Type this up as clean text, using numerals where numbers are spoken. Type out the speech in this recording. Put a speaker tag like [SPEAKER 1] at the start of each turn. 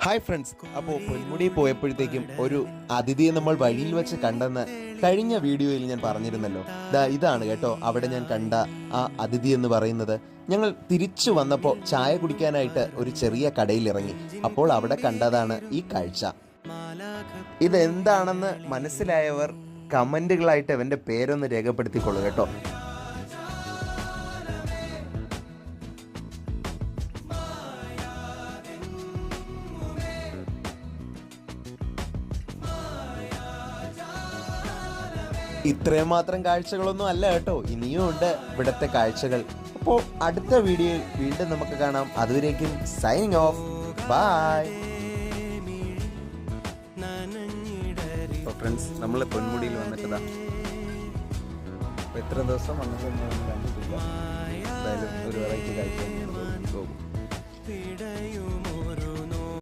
[SPEAKER 1] Hi friends, അപ്പോൾ പൊന്മുടി പോയപ്പോഴത്തേക്കും ഒരു അതിഥിയെ നമ്മൾ വഴിയിൽ വെച്ച് കണ്ടെന്ന് കഴിഞ്ഞ വീഡിയോയിൽ ഞാൻ പറഞ്ഞിരുന്നല്ലോ. ഇതാണ് കേട്ടോ അവിടെ ഞാൻ കണ്ട ആ അതിഥി എന്ന് പറയുന്നത്. ഞങ്ങൾ തിരിച്ചു വന്നപ്പോൾ ചായ കുടിക്കാനായിട്ട് ഒരു ചെറിയ കടയിൽ ഇറങ്ങി. അപ്പോൾ അവിടെ കണ്ടതാണ് ഈ കാഴ്ച. ഇതെന്താണെന്ന് മനസ്സിലായവർ കമൻറ്റുകളായിട്ട് അവൻ്റെ പേരൊന്ന് രേഖപ്പെടുത്തിക്കൊള്ളു കേട്ടോ. ഇത്രയും മാത്രം കാഴ്ചകളൊന്നും അല്ല കേട്ടോ, ഇനിയും ഉണ്ട് ഇവിടുത്തെ കാഴ്ചകൾ. അപ്പോൾ അടുത്ത വീഡിയോയിൽ വീണ്ടും നമുക്ക് കാണാം. അതുവരേക്കും സൈനിങ് ഓഫ്, ബൈ. ഫ്രണ്ട്സ്, നമ്മൾ പൊന്മുടിയിൽ വന്നിട്ടതാ. എത്ര ദിവസം വന്നിട്ടൊന്നും കണ്ടിട്ടില്ല. എന്തായാലും ഒരു വെറൈറ്റി കാഴ്ച പോകും.